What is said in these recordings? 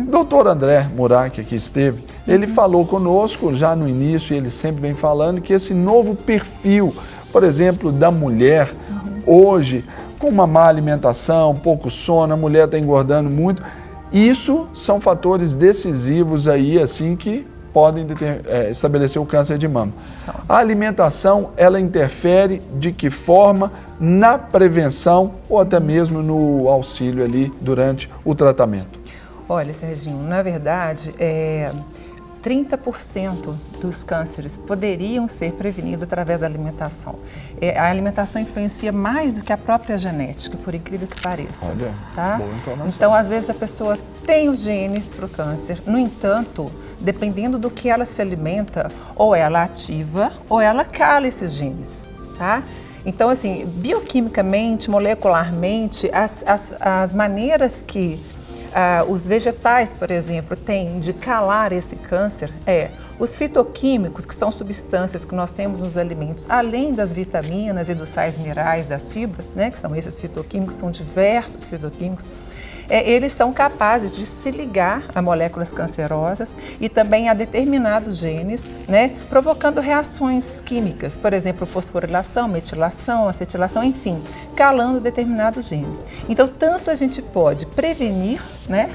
Doutor André Murat, que aqui esteve, ele falou conosco já no início, e ele sempre vem falando, que esse novo perfil, por exemplo, da mulher, hoje, com uma má alimentação, pouco sono, a mulher está engordando muito, isso são fatores decisivos aí, assim, que podem estabelecer o câncer de mama. A alimentação, ela interfere de que forma na prevenção ou até mesmo no auxílio ali durante o tratamento? Olha, Serginho, na verdade, 30% dos cânceres poderiam ser prevenidos através da alimentação. A alimentação influencia mais do que a própria genética, por incrível que pareça. Olha, tá? boa informação. Então, às vezes, a pessoa tem os genes para o câncer, no entanto, dependendo do que ela se alimenta, ou ela ativa ou ela cala esses genes, tá? Então, assim, bioquimicamente, molecularmente, as maneiras que os vegetais, por exemplo, têm de calar esse câncer os fitoquímicos, que são substâncias que nós temos nos alimentos, além das vitaminas e dos sais minerais, das fibras, né, que são esses fitoquímicos, são diversos fitoquímicos, eles são capazes de se ligar a moléculas cancerosas e também a determinados genes, né, provocando reações químicas, por exemplo, fosforilação, metilação, acetilação, enfim, calando determinados genes. Então, tanto a gente pode prevenir, né,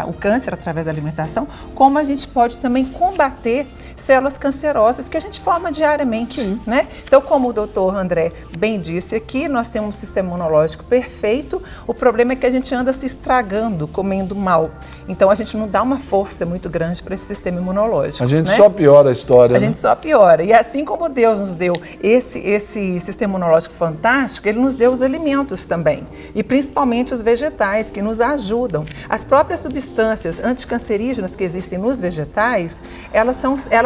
o câncer através da alimentação, como a gente pode também combater células cancerosas que a gente forma diariamente, né? Então, como o doutor André bem disse aqui, nós temos um sistema imunológico perfeito, o problema é que a gente anda se estragando, comendo mal. Então, a gente não dá uma força muito grande para esse sistema imunológico. A gente, né? só piora a história, A gente só piora. E assim como Deus nos deu esse sistema imunológico fantástico, Ele nos deu os alimentos também. E principalmente os vegetais, que nos ajudam. As próprias substâncias anticancerígenas que existem nos vegetais, elas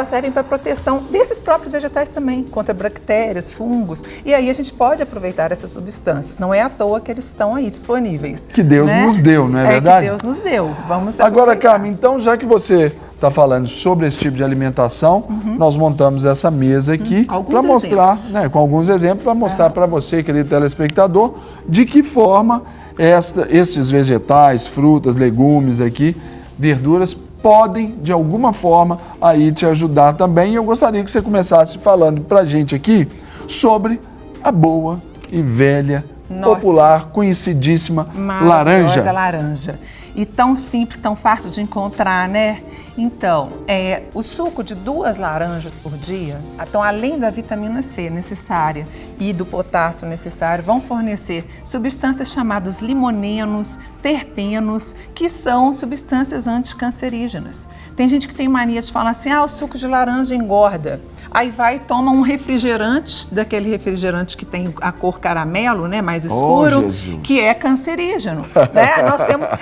servem para proteção desses próprios vegetais também, contra bactérias, fungos. E aí a gente pode aproveitar essas substâncias. Não é à toa que eles estão aí disponíveis. Que Deus nos deu, não é verdade? Que Deus nos deu. Vamos Agora, Carmen, então, já que você está falando sobre esse tipo de alimentação, nós montamos essa mesa aqui para mostrar, né, com alguns exemplos, para mostrar para você, querido telespectador, de que forma esses vegetais, frutas, legumes aqui, verduras, podem, de alguma forma, aí te ajudar também. E eu gostaria que você começasse falando para a gente aqui sobre a boa e velha, popular, conhecidíssima laranja. Laranja. E tão simples, tão fácil de encontrar, né? Então, o suco de 2 laranjas por dia, então, além da vitamina C necessária e do potássio necessário, vão fornecer substâncias chamadas limonenos, terpenos, que são substâncias anticancerígenas. Tem gente que tem mania de falar assim, o suco de laranja engorda. Aí vai e toma um refrigerante, daquele refrigerante que tem a cor caramelo, né, mais escuro, que é cancerígeno. Né?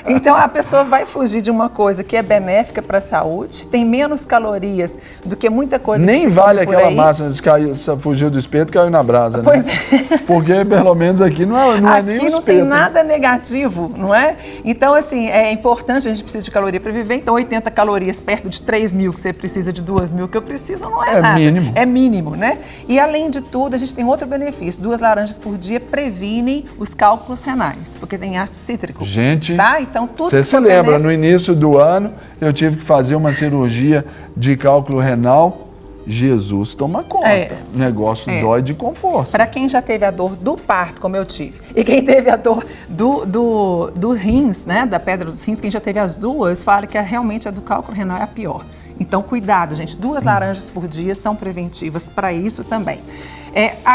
Então, a pessoa vai fugir de uma coisa que é benéfica para a saúde, tem menos calorias do que muita coisa Nem que vale aquela máxima de fugir do espeto, caiu na brasa, pois né? Porque, pelo menos, aqui não é nem o espeto. Aqui não tem nada negativo, não é? Então, assim, é importante, a gente precisa de caloria para viver, então 80 calorias perto de 3.000 que você precisa, de 2.000 que eu preciso, não é nada. Mínimo. É mínimo, né? E, além de tudo, a gente tem outro benefício. 2 laranjas por dia previnem os cálculos renais, porque tem ácido cítrico. Gente, tá? Então, tudo você se lembra, no início do ano, eu tive que fazer uma cirurgia de cálculo renal. Jesus toma conta. O negócio dói de com força. Para quem já teve a dor do parto, como eu tive, e quem teve a dor do rins, né, da pedra dos rins, quem já teve as duas, fala que realmente a do cálculo renal é a pior. Então, cuidado, gente. 2 laranjas por dia são preventivas para isso também.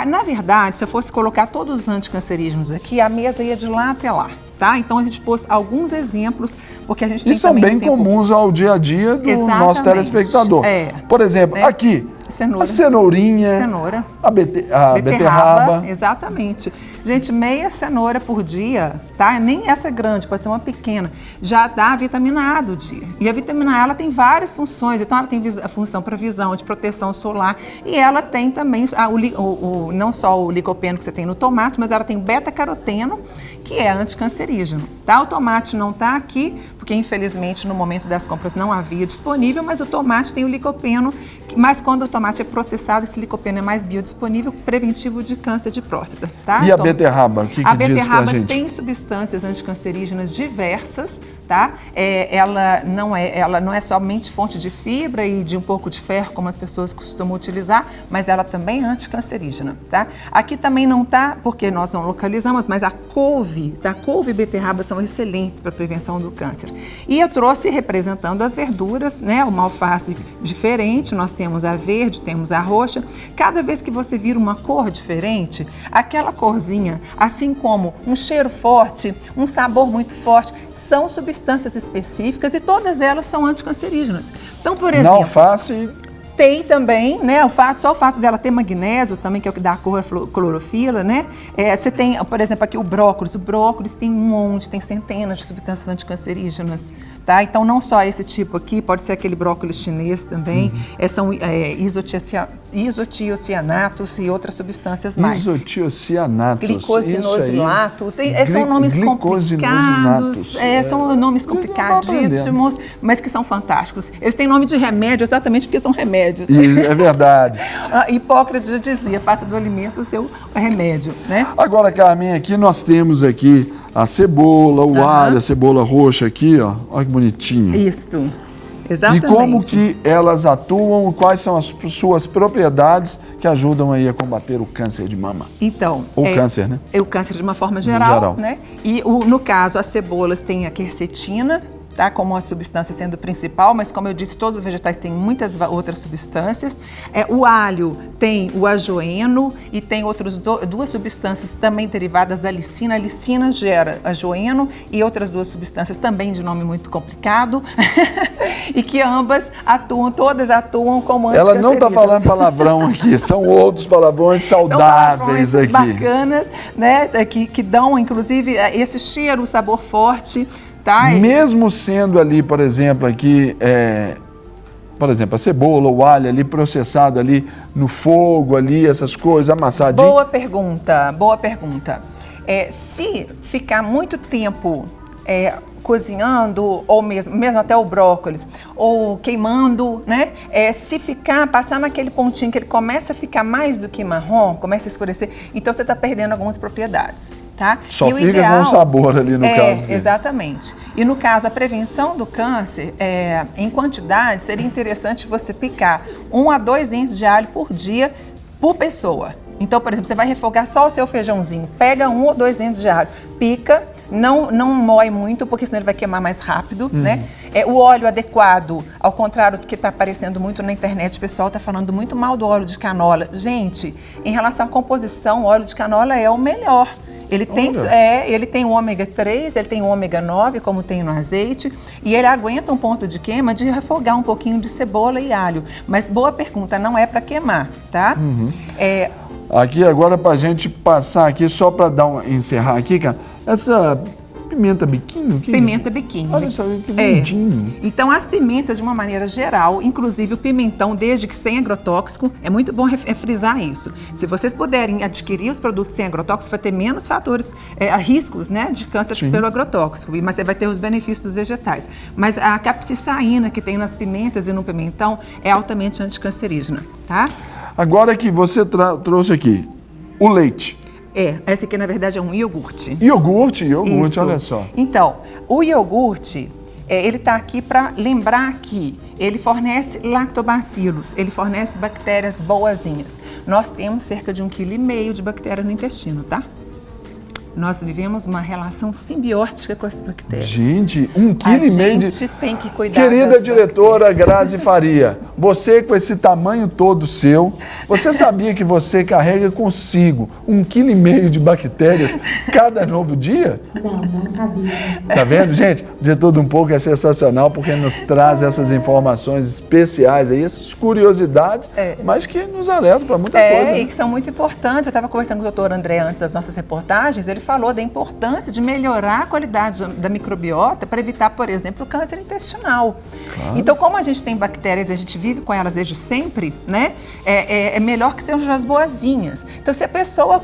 Na verdade, se eu fosse colocar todos os anticancerígenos aqui, a mesa ia de lá até lá. Tá? Então, a gente pôs alguns exemplos, porque a gente tem também... E são bem comuns ao dia a dia do nosso telespectador. Por exemplo, aqui, a cenourinha, a beterraba. Exatamente. Gente, meia cenoura por dia, tá? Nem essa grande, pode ser uma pequena, já dá a vitamina A do dia. E a vitamina A, ela tem várias funções. Então, ela tem a função para visão, de proteção solar. E ela tem também, não só o licopeno que você tem no tomate, mas ela tem beta-caroteno, que é anticancerígeno, tá? tá? O tomate não está aqui, porque infelizmente no momento das compras não havia disponível, mas o tomate tem o licopeno, mas quando o tomate é processado, esse licopeno é mais biodisponível, preventivo de câncer de próstata, tá? E a beterraba, o que diz pra gente? A beterraba tem substâncias anticancerígenas diversas, tá? Ela não é somente fonte de fibra e de um pouco de ferro, como as pessoas costumam utilizar, mas ela também é anticancerígena, tá? Aqui também não tá, porque nós não localizamos, mas a couve, tá? Couve e beterraba são excelentes para prevenção do câncer. E eu trouxe representando as verduras, né? Uma alface diferente, nós temos a verde, temos a roxa. Cada vez que você vira uma cor diferente, aquela corzinha, assim como um cheiro forte, um sabor muito forte, são substâncias específicas e todas elas são anticancerígenas. Então, por exemplo, na alface tem também, né, só o fato dela ter magnésio também, que é o que dá a cor, a clorofila, né? Você tem, por exemplo, aqui o brócolis tem um monte, tem centenas de substâncias anticancerígenas, tá? Então, não só esse tipo aqui, pode ser aquele brócolis chinês também, são isotiocianatos e outras substâncias mais. Isotiocianatos. Glicosinosilatos, são nomes complicados, são nomes complicadíssimos, mas que são fantásticos. Eles têm nome de remédio exatamente porque são remédios. É verdade. Hipócrates já dizia, faça do alimento o seu remédio, né? Agora, Carmen, aqui nós temos aqui a cebola, o alho, a cebola roxa aqui, ó. Olha que bonitinho. Isso, exatamente. E como que elas atuam, quais são as suas propriedades que ajudam aí a combater o câncer de mama? Então, ou câncer, né? O câncer de uma forma geral, né? E no caso, as cebolas têm a quercetina, tá, como a substância sendo principal, mas como eu disse, todos os vegetais têm muitas outras substâncias. O alho tem o ajoeno e tem duas substâncias também derivadas da licina. A licina gera ajoeno e outras duas substâncias também de nome muito complicado e que todas atuam como anticancerígenas. Ela não está falando palavrão aqui, são outros palavrões saudáveis aqui. Bacanas, né, que dão, inclusive, esse cheiro, o sabor forte. Tá? Mesmo sendo ali, por exemplo, aqui, por exemplo, a cebola, o alho ali processado ali no fogo ali, essas coisas, amassadinho. Boa pergunta, boa pergunta. Se ficar muito tempo cozinhando, ou mesmo até o brócolis, ou queimando, né? Passar naquele pontinho que ele começa a ficar mais do que marrom, começa a escurecer, então você está perdendo algumas propriedades, tá? Só fica com sabor ali no caso dele. Exatamente. E no caso, a prevenção do câncer, em quantidade, seria interessante você picar 1 a 2 dentes de alho por dia, por pessoa. Então, por exemplo, você vai refogar só o seu feijãozinho, pega 1 ou 2 dentes de alho, pica, não moe muito, porque senão ele vai queimar mais rápido, né? O óleo adequado, ao contrário do que está aparecendo muito na internet, o pessoal está falando muito mal do óleo de canola. Gente, em relação à composição, o óleo de canola é o melhor. Ele tem o ômega 3, ele tem o ômega 9, como tem no azeite, e ele aguenta um ponto de queima de refogar um pouquinho de cebola e alho. Mas boa pergunta, não é para queimar, tá? Aqui agora para a gente passar aqui, só para encerrar aqui, cara, essa pimenta biquinho? Pimenta biquinho. Olha só que lindinho. Então as pimentas de uma maneira geral, inclusive o pimentão, desde que sem agrotóxico, é muito bom frisar isso. Se vocês puderem adquirir os produtos sem agrotóxico, vai ter menos fatores, riscos, né, de câncer pelo agrotóxico, mas você vai ter os benefícios dos vegetais. Mas a capsaicina que tem nas pimentas e no pimentão é altamente anticancerígena, tá? Agora que você trouxe aqui o leite. Esse aqui na verdade é um iogurte. Iogurte, olha só. Então, o iogurte, ele está aqui para lembrar que ele fornece lactobacilos, ele fornece bactérias boazinhas. Nós temos cerca de 1,5 kg de bactéria no intestino, tá? Nós vivemos uma relação simbiótica com as bactérias. Gente, 1,5 kg de... A gente tem que cuidar Querida diretora Grazi Faria, você com esse tamanho todo seu, você sabia que você carrega consigo 1,5 kg de bactérias cada novo dia? Não sabia. Tá vendo, gente? De Tudo Um Pouco é sensacional porque nos traz essas informações especiais aí, essas curiosidades, mas que nos alertam para muita coisa. E que são muito importantes. Eu estava conversando com o doutor André antes das nossas reportagens, ele falou da importância de melhorar a qualidade da microbiota para evitar, por exemplo, o câncer intestinal. Claro. Então, como a gente tem bactérias, a gente vive com elas desde sempre, né? É melhor que sejam as boazinhas. Então, se a pessoa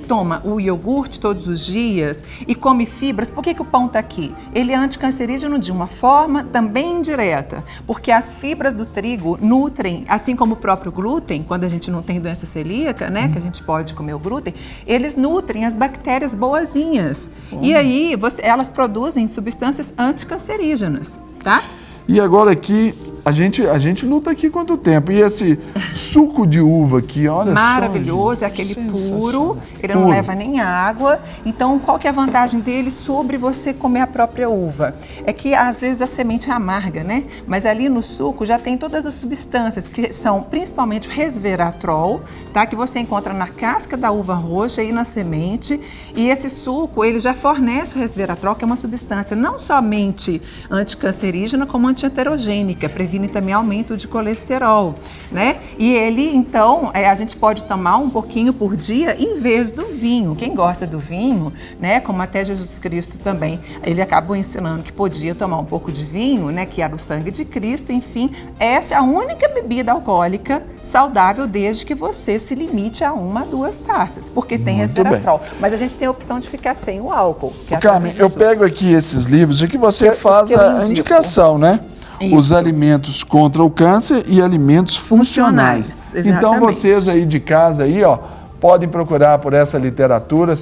toma o iogurte todos os dias e come fibras, por que o pão está aqui? Ele é anticancerígeno de uma forma também indireta, porque as fibras do trigo nutrem, assim como o próprio glúten, quando a gente não tem doença celíaca, né, que a gente pode comer o glúten, eles nutrem as bactérias boazinhas. E aí, elas produzem substâncias anticancerígenas, tá? E agora aqui, a gente luta aqui quanto tempo? E esse suco de uva aqui, olha maravilhoso, só, é aquele puro, ele não leva nem água. Então, qual que é a vantagem dele sobre você comer a própria uva? É que às vezes a semente é amarga, né? Mas ali no suco já tem todas as substâncias, que são principalmente o resveratrol, tá? Que você encontra na casca da uva roxa e na semente. E esse suco, ele já fornece o resveratrol, que é uma substância não somente anticancerígena, como anti-heterogênica, previne também aumento de colesterol, né? E ele, então, a gente pode tomar um pouquinho por dia em vez do vinho. Quem gosta do vinho, né? Como até Jesus Cristo também, ele acabou ensinando que podia tomar um pouco de vinho, né? Que era o sangue de Cristo, enfim. Essa é a única bebida alcoólica saudável desde que você se limite a 1 a 2 taças, porque tem resveratrol. Mas a gente tem a opção de ficar sem o álcool. Carmen, eu pego aqui esses livros e que você faz a indicação, né? Isso. Os alimentos contra o câncer e alimentos funcionais. Então vocês aí de casa aí, ó, podem procurar por essa literatura,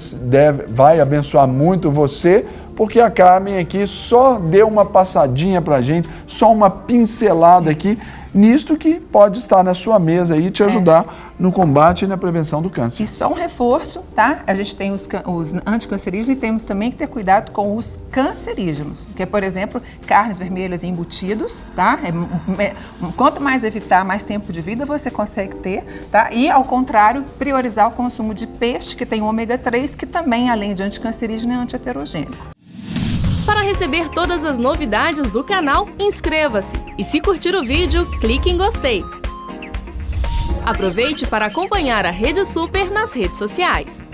vai abençoar muito você, porque a Carmen aqui só deu uma passadinha pra gente, só uma pincelada aqui, nisto que pode estar na sua mesa aí e te ajudar no combate e na prevenção do câncer. E só um reforço, tá? A gente tem os anticancerígenos e temos também que ter cuidado com os cancerígenos, que é, por exemplo, carnes vermelhas e embutidos, tá? Quanto mais evitar, mais tempo de vida você consegue ter, tá? E, ao contrário, priorizar o consumo de peixe, que tem o ômega 3, que também, além de anticancerígeno, é anti-heterogênico. Para receber todas as novidades do canal, inscreva-se e, se curtir o vídeo, clique em gostei. Aproveite para acompanhar a Rede Super nas redes sociais.